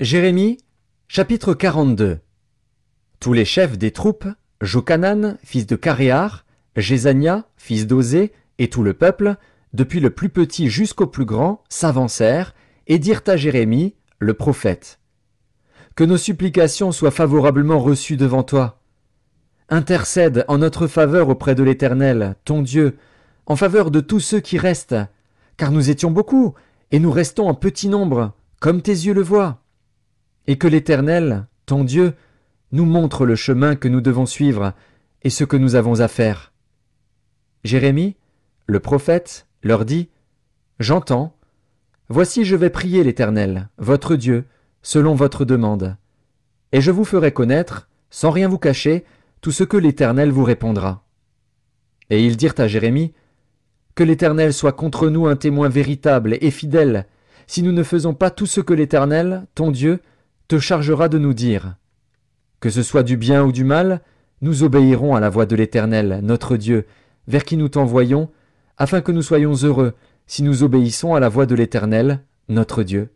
Jérémie, chapitre 42. Tous les chefs des troupes, Jochanan, fils de Caréar, Jézania, fils d'Osée, et tout le peuple, depuis le plus petit jusqu'au plus grand, s'avancèrent et dirent à Jérémie, le prophète: Que nos supplications soient favorablement reçues devant toi. Intercède en notre faveur auprès de l'Éternel, ton Dieu, en faveur de tous ceux qui restent, car nous étions beaucoup, et nous restons en petit nombre, comme tes yeux le voient. Et que l'Éternel, ton Dieu, nous montre le chemin que nous devons suivre et ce que nous avons à faire. Jérémie, le prophète, leur dit: J'entends. Voici, je vais prier l'Éternel, votre Dieu, selon votre demande. Et je vous ferai connaître, sans rien vous cacher, tout ce que l'Éternel vous répondra. Et ils dirent à Jérémie: Que l'Éternel soit contre nous un témoin véritable et fidèle, si nous ne faisons pas tout ce que l'Éternel, ton Dieu, te chargera de nous dire. Que ce soit du bien ou du mal, nous obéirons à la voix de l'Éternel, notre Dieu, vers qui nous t'envoyons, afin que nous soyons heureux si nous obéissons à la voix de l'Éternel, notre Dieu.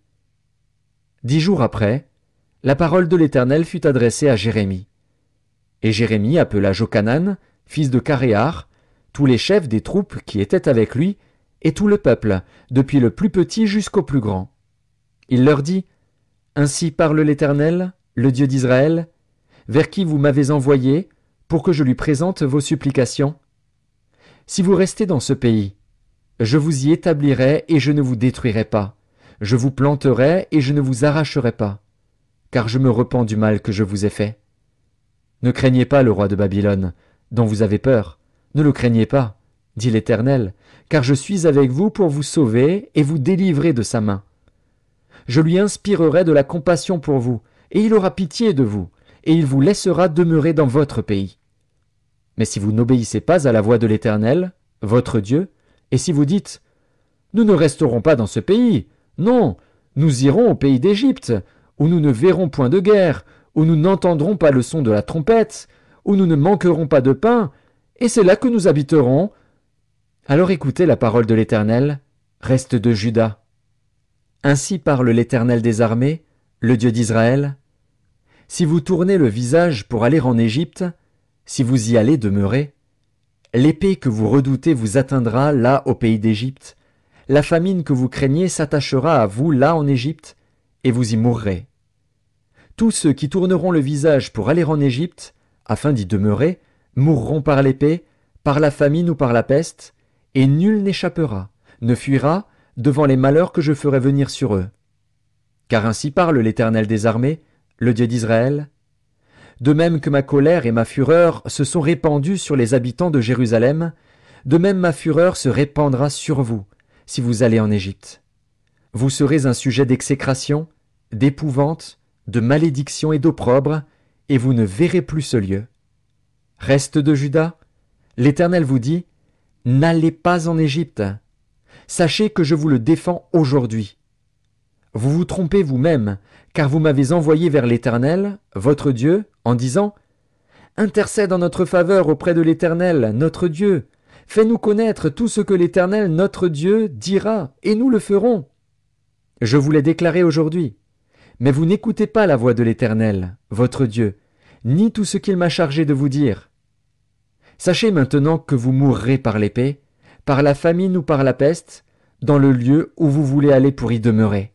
10 jours après, la parole de l'Éternel fut adressée à Jérémie. Et Jérémie appela Jochanan, fils de Caréar, tous les chefs des troupes qui étaient avec lui, et tout le peuple, depuis le plus petit jusqu'au plus grand. Il leur dit: Ainsi parle l'Éternel, le Dieu d'Israël, vers qui vous m'avez envoyé, pour que je lui présente vos supplications. Si vous restez dans ce pays, je vous y établirai et je ne vous détruirai pas. Je vous planterai et je ne vous arracherai pas, car je me repens du mal que je vous ai fait. Ne craignez pas le roi de Babylone, dont vous avez peur. Ne le craignez pas, dit l'Éternel, car je suis avec vous pour vous sauver et vous délivrer de sa main. Je lui inspirerai de la compassion pour vous, et il aura pitié de vous, et il vous laissera demeurer dans votre pays. Mais si vous n'obéissez pas à la voix de l'Éternel, votre Dieu, et si vous dites: Nous ne resterons pas dans ce pays, non, nous irons au pays d'Égypte, où nous ne verrons point de guerre, où nous n'entendrons pas le son de la trompette, où nous ne manquerons pas de pain, et c'est là que nous habiterons. Alors écoutez la parole de l'Éternel, reste de Juda. Ainsi parle l'Éternel des armées, le Dieu d'Israël. Si vous tournez le visage pour aller en Égypte, si vous y allez demeurer, l'épée que vous redoutez vous atteindra là au pays d'Égypte, la famine que vous craignez s'attachera à vous là en Égypte, et vous y mourrez. Tous ceux qui tourneront le visage pour aller en Égypte, afin d'y demeurer, mourront par l'épée, par la famine ou par la peste, et nul n'échappera, ne fuira, devant les malheurs que je ferai venir sur eux. Car ainsi parle l'Éternel des armées, le Dieu d'Israël. De même que ma colère et ma fureur se sont répandues sur les habitants de Jérusalem, de même ma fureur se répandra sur vous, si vous allez en Égypte. Vous serez un sujet d'exécration, d'épouvante, de malédiction et d'opprobre, et vous ne verrez plus ce lieu. Reste de Juda, l'Éternel vous dit: N'allez pas en Égypte. Sachez que je vous le défends aujourd'hui. Vous vous trompez vous-même, car vous m'avez envoyé vers l'Éternel, votre Dieu, en disant: Intercède en notre faveur auprès de l'Éternel, notre Dieu. Fais-nous connaître tout ce que l'Éternel, notre Dieu, dira, et nous le ferons. Je vous l'ai déclaré aujourd'hui. Mais vous n'écoutez pas la voix de l'Éternel, votre Dieu, ni tout ce qu'il m'a chargé de vous dire. Sachez maintenant que vous mourrez par l'épée, par la famine ou par la peste, dans le lieu où vous voulez aller pour y demeurer.